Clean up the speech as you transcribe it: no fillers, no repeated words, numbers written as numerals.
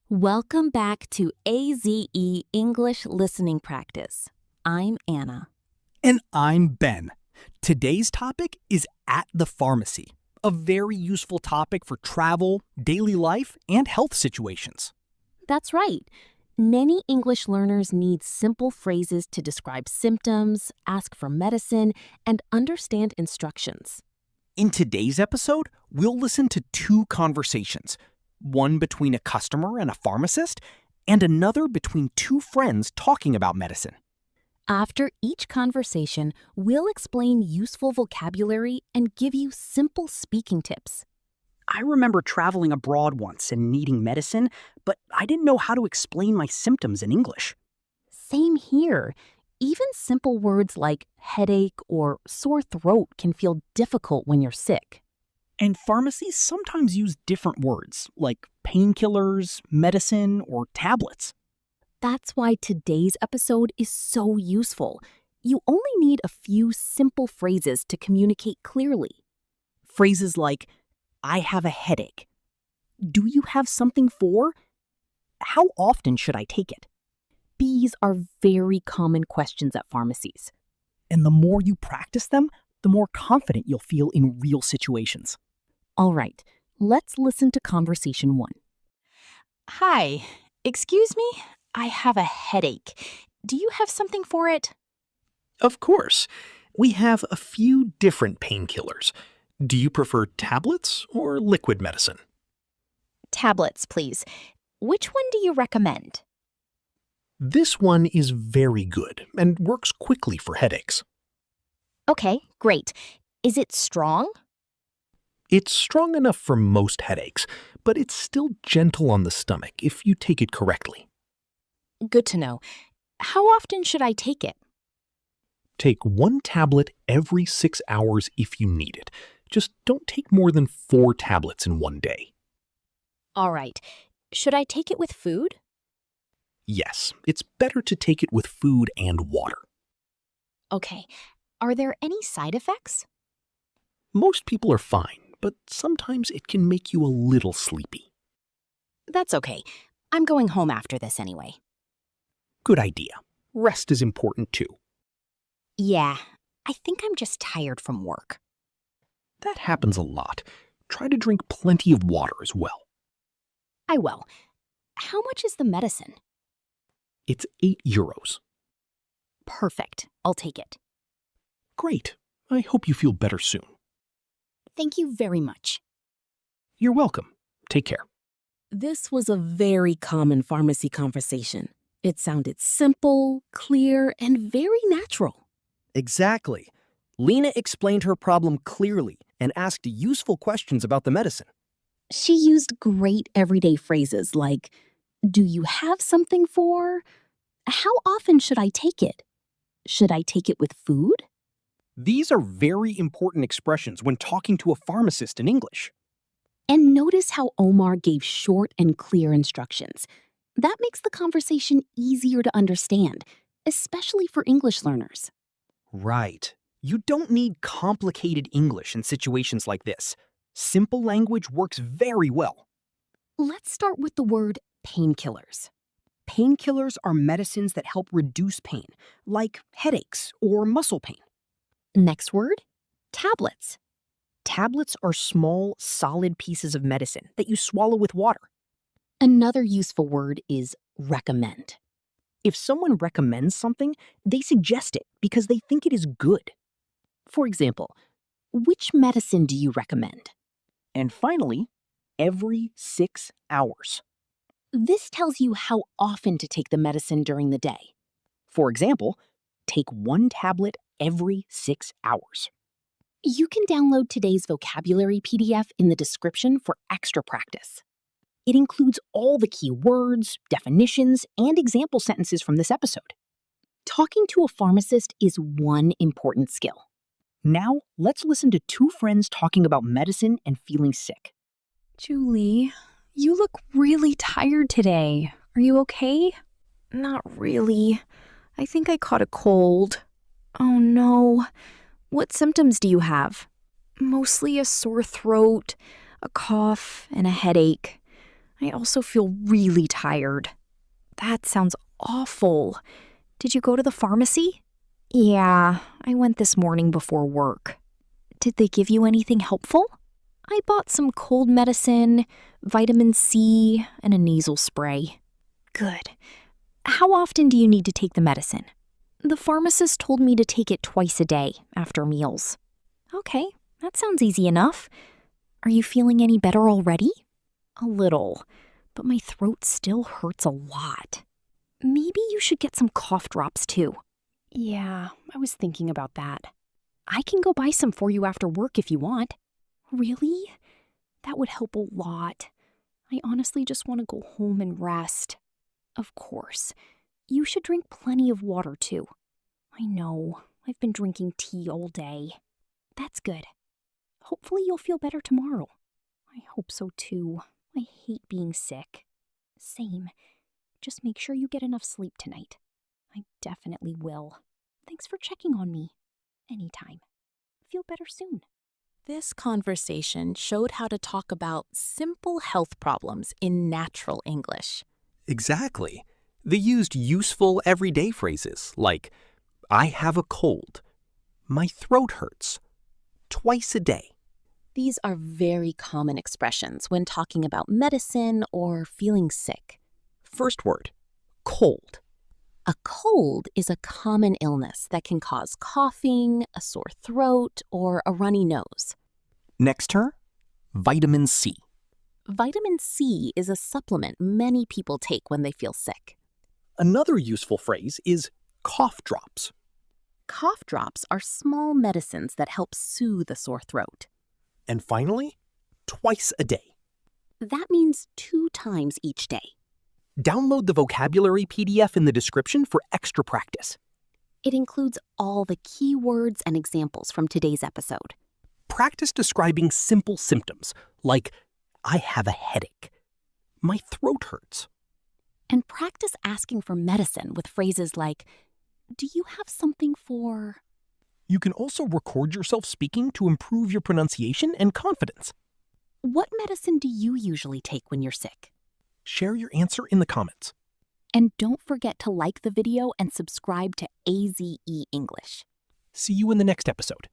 Welcome back to AZE English Listening Practice. I'm Anna. And I'm Ben. Today's topic is at the pharmacy, a very useful topic for travel, daily life, and health situations. That's right. Many English learners need simple phrases to describe symptoms, ask for medicine, and understand instructions. In today's episode, we'll listen to two conversations, one between a customer and a pharmacist, and another between two friends talking about medicine. After each conversation, we'll explain useful vocabulary and give you simple speaking tips. I remember traveling abroad once and needing medicine, but I didn't know how to explain my symptoms in English. Same here. Even simple words like headache or sore throat can feel difficult when you're sick. And pharmacies sometimes use different words, like painkillers, medicine, or tablets. That's why today's episode is so useful. You only need a few simple phrases to communicate clearly. Phrases like, I have a headache. Do you have something for? How often should I take it? These are very common questions at pharmacies. And the more you practice them, the more confident you'll feel in real situations. All right, let's listen to conversation 1. Hi, excuse me? I have a headache. Do you have something for it? Of course. We have a few different painkillers. Do you prefer tablets or liquid medicine? Tablets, please. Which one do you recommend? This one is very good and works quickly for headaches. Okay, great. Is it strong? It's strong enough for most headaches, but it's still gentle on the stomach if you take it correctly. Good to know. How often should I take it? Take one tablet every 6 hours if you need it. Just don't take more than 4 tablets in one day. All right. Should I take it with food? Yes, it's better to take it with food and water. Okay. Are there any side effects? Most people are fine, but sometimes it can make you a little sleepy. That's okay. I'm going home after this anyway. Good idea. Rest is important too. Yeah, I think I'm just tired from work. That happens a lot. Try to drink plenty of water as well. I will. How much is the medicine? It's €8. Perfect. I'll take it. Great. I hope you feel better soon. Thank you very much. You're welcome. Take care. This was a very common pharmacy conversation. It sounded simple, clear, and very natural. Exactly. Lena explained her problem clearly and asked useful questions about the medicine. She used great everyday phrases like, do you have something for? How often should I take it? Should I take it with food? These are very important expressions when talking to a pharmacist in English. And notice how Omar gave short and clear instructions. That makes the conversation easier to understand, especially for English learners. Right. You don't need complicated English in situations like this. Simple language works very well. Let's start with the word painkillers. Painkillers are medicines that help reduce pain, like headaches or muscle pain. Next word, tablets. Tablets are small, solid pieces of medicine that you swallow with water. Another useful word is recommend. If someone recommends something, they suggest it because they think it is good. For example, which medicine do you recommend? And finally, every 6 hours. This tells you how often to take the medicine during the day. For example, take one tablet every 6 hours. You can download today's vocabulary PDF in the description for extra practice. It includes all the key words, definitions, and example sentences from this episode. Talking to a pharmacist is one important skill. Now, let's listen to two friends talking about medicine and feeling sick. Julie, you look really tired today. Are you okay? Not really. I think I caught a cold. Oh no. What symptoms do you have? Mostly a sore throat, a cough, and a headache. I also feel really tired. That sounds awful. Did you go to the pharmacy? Yeah, I went this morning before work. Did they give you anything helpful? I bought some cold medicine, vitamin C, and a nasal spray. Good. How often do you need to take the medicine? The pharmacist told me to take it twice a day after meals. Okay, that sounds easy enough. Are you feeling any better already? A little, but my throat still hurts a lot. Maybe you should get some cough drops too. Yeah, I was thinking about that. I can go buy some for you after work if you want. Really? That would help a lot. I honestly just want to go home and rest. Of course. You should drink plenty of water too. I know. I've been drinking tea all day. That's good. Hopefully you'll feel better tomorrow. I hope so too. I hate being sick. Same. Just make sure you get enough sleep tonight. I definitely will. Thanks for checking on me. Anytime. Feel better soon. This conversation showed how to talk about simple health problems in natural English. Exactly. They used useful everyday phrases like, I have a cold, my throat hurts, twice a day. These are very common expressions when talking about medicine or feeling sick. First word, cold. A cold is a common illness that can cause coughing, a sore throat, or a runny nose. Next term, vitamin C. Vitamin C is a supplement many people take when they feel sick. Another useful phrase is cough drops. Cough drops are small medicines that help soothe a sore throat. And finally, twice a day. That means 2 times each day. Download the vocabulary PDF in the description for extra practice. It includes all the key words and examples from today's episode. Practice describing simple symptoms like, I have a headache, my throat hurts. And practice asking for medicine with phrases like, do you have something for... You can also record yourself speaking to improve your pronunciation and confidence. What medicine do you usually take when you're sick? Share your answer in the comments. And don't forget to like the video and subscribe to AZE English. See you in the next episode.